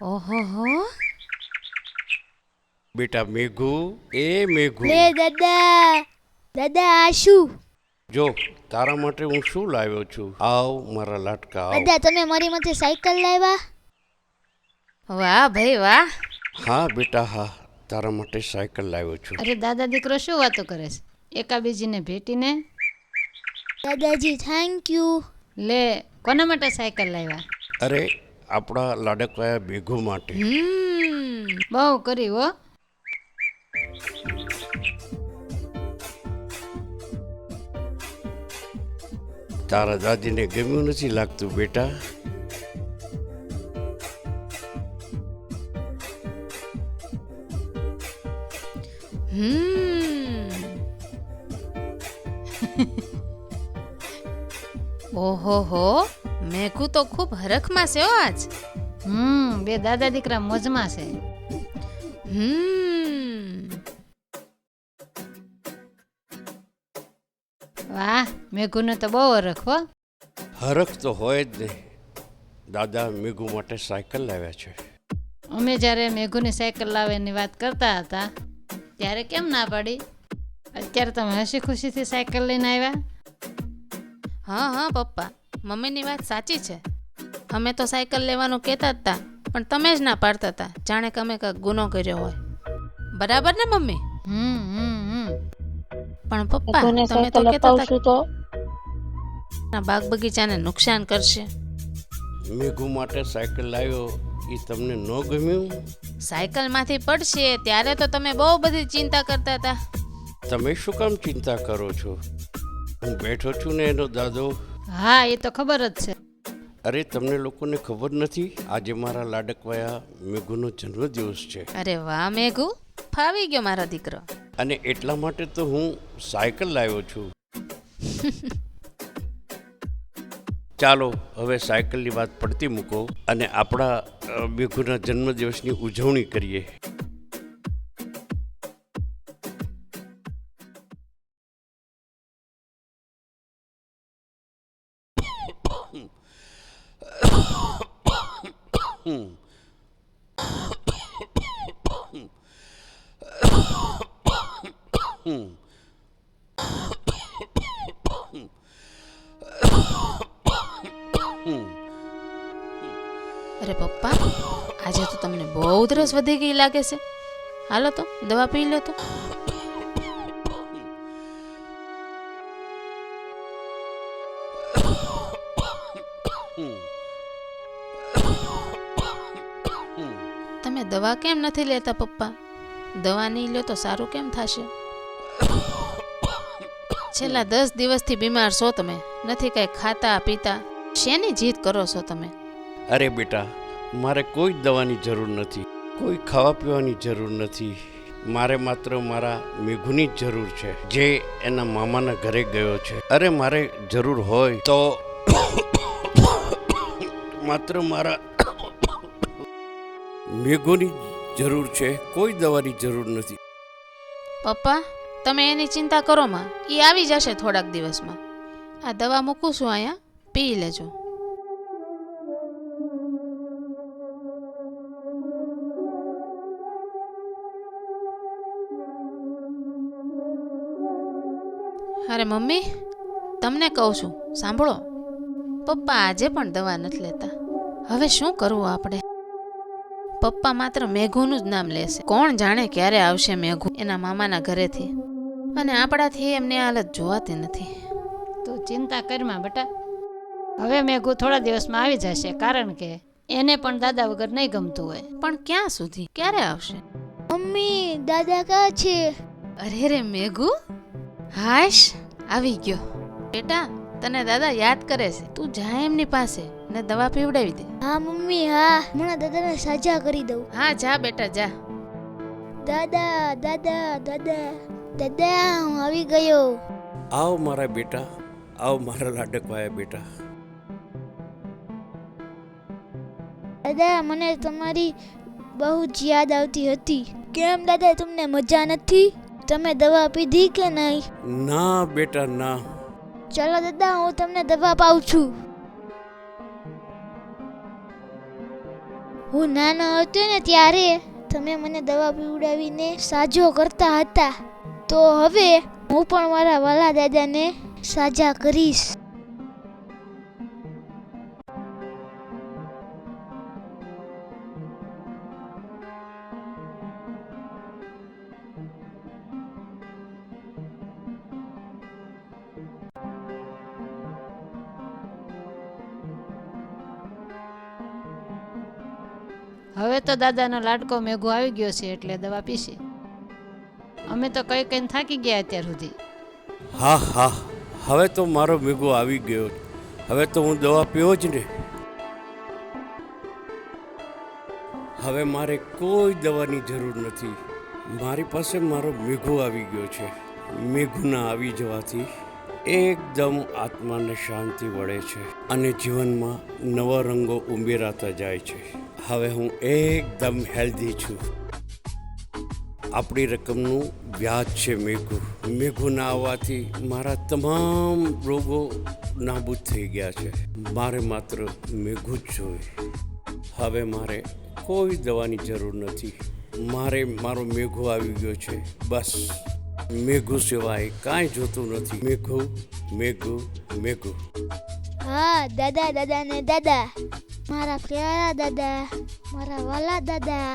ઓહો હો. બેટા મેઘુ, એ મેઘુ, લે દાદા, દાદા આ શું? જો તારા માટે હું શું લાવ્યો છું. આવ મારા લાટકા આવ. દાદા તમે મારી માટે સાયકલ લાવ્યા? વાહ ભાઈ વાહ. હા બેટા હા, તારા માટે સાયકલ લાવ્યો છું. અરે દાદા દીકરો શું વાતો કરે છે? એકાબીજીને ભેટીને. દાદાજી થેન્ક યુ. લે, કોના માટે સાયકલ લાવ્યા? અરે આપણા લાડકવાયા મેઘુ માટે. બહુ કરી હો. તારા દાદીને ગમ્યું નથી લાગતું બેટા? ઓહો હો, મેઘુ તો ખૂબ હરખમાં છે હો આજ. બે દાદા દીકરા મોજમાં છે. વાહ, મેઘુને તો બહુ હરખ હો. હરખ તો હોય જ નહીં. દાદા મેઘુ માટે સાયકલ લાવ્યા છે. અમે જ્યારે મેઘુની સાયકલ લાવવાની વાત કરતા હતા ત્યારે કેમ ના પાડી? અત્યારે તમે હસી ખુશીથી સાયકલ લઈને આવ્યા. હા હા પપ્પા, મમ્મીની વાત સાચી છે. અમે તો સાયકલ લેવાનું કહેતા જ હતા, પણ તમે જ ના પાડતા હતા, જાણે કે અમે કંઈક ગુનો કર્યો હોય. બરાબર ને મમ્મી? પણ પપ્પા તમે તો કહેતા હતા ના બાગ બગીચાને નુકસાન કરશે. મેઘુ માટે સાયકલ લાવ્યો એ તમને ન ગમ્યું? સાયકલમાંથી પડશે ત્યારે તો તમે બહુ બધી ચિંતા કરતા હતા. તમે શું કામ ચિંતા કરો છો? હું બેઠો છું ને એનો દાદો. હા, એ તો ખબર જ છે. અરે તમને લોકોને ખબર નથી, આજે મારા લાડકવાયા મેઘુનો જન્મદિવસ છે. અરે વાહ મેઘુ, ફાવી ગયો મારો દીકરો. અને એટલા માટે તો હું સાયકલ લાવ્યો છું. ચાલો હવે સાયકલની વાત પડતી મૂકો અને આપણા મેઘુના જન્મદિવસની ઉજવણી કરીએ. અરે પપ્પા, આજે તો તમને બહુ ઉધરસ વધી ગઈ લાગે છે. હાલો તો દવા પી લો તો. તમે દવા કેમ નથી લેતા પપ્પા? દવા નહીં લો તો સારું કેમ થશે? છેલ્લા 10 દિવસથી બીમાર છો તમે, નથી કઈ ખાતા પીતા. શેની જીદ કરો છો તમે? અરે બેટા, મારે કોઈ દવાની જરૂર નથી, કોઈ ખાવા પીવાની જરૂર નથી. મારે માત્ર મારા મેઘુની જ જરૂર છે, જે એના મામાના ઘરે ગયો છે. અરે મારે જરૂર હોય તો માત્ર મારા મેઘુની જરૂર છે, કોઈ દવાની જરૂર નથી. પપ્પા તમે એની ચિંતા કરો માં, એ આવી જશે થોડાક દિવસમાં. આ દવા મૂકું છું અહીંયા, પી લેજો. અરે મમ્મી, તમને કહું છું સાંભળો. પપ્પા આજે પણ દવા નથી લેતા. હવે શું કરવું આપણે? પપ્પા માત્ર મેઘુનું જ નામ લેશે. કોણ જાણે ક્યારે આવશે મેઘુ એના મામાના ઘરેથી, અને આપણાથી એમની હાલત જોવાતી નથી. તું ચિંતા કરમાં બેટા. હવે મેઘુ થોડા દિવસમાં આવી જશે, કારણ કે એને પણ દાદા વગર નહીં ગમતું હોય. પણ ક્યાં સુધી, ક્યારે આવશે? મમ્મી દાદા ક્યાં છે? અરે રે મેઘુ, હાશ આવી ગયો. બેટા તને દાદા યાદ કરે છે, તું જા એમની પાસે ને દવા પીવડાવી દે. હા મમ્મી હા, હમણાં દાદાને સાજા કરી દઉં. હા જા બેટા જા. દાદા દાદા દાદા દાદા હું આવી ગયો. આવ મારા બેટા, આવ મારા લાડકવાયા બેટા. દાદા મને તમારી બહુ જ યાદ આવતી હતી. કેમ દાદા તમને મજા નથી? તમે દવા પીધી કે નહીં? ના બેટા ના. ચલો દાદા હું તમને દવા પાઉં છું. હું નાનો હતો ને ત્યારે તમે મને દવા પીવડાવીને સાજો કરતા હતા, તો હવે હું પણ મારા વાલા દાદાને સાજા કરીશ. હવે તો દાદાનો લાડકો મેઘો આવી ગયો છે એટલે દવા પીશે. અમે તો કઈ કઈને થાકી ગયા અત્યાર સુધી. હા હા, હવે તો મારો મેઘો આવી ગયો. હવે તો હું દવા પીવો જ ને. હવે મારે કોઈ દવાની જરૂર નથી. મારી પાસે મારો મેઘો આવી ગયો છે. મેઘુના આવી જવાથી એકદમ આત્માને શાંતિ વળે છે અને જીવનમાં નવા રંગો ઉમેરાતા જાય છે. હવે હું એકદમ હેલ્ધી છું. આપણી રકમનું વ્યાજ છે મેઘુ. મેઘુના આવવાથી મારા તમામ રોગો નાબૂદ થઈ ગયા છે. મારે માત્ર મેઘુ જ જોઈએ. હવે મારે કોઈ દવાની જરૂર નથી. મારે મારો મેઘુ આવી ગયો છે. બસ મેઘુ સિવાય કાંઈ જોતું નથી. મેઘુ મેઘુ મેઘુ. હા દાદા, દાદા ને દાદા, મારા પ્યારા દાદા, મારા વાલા દાદા.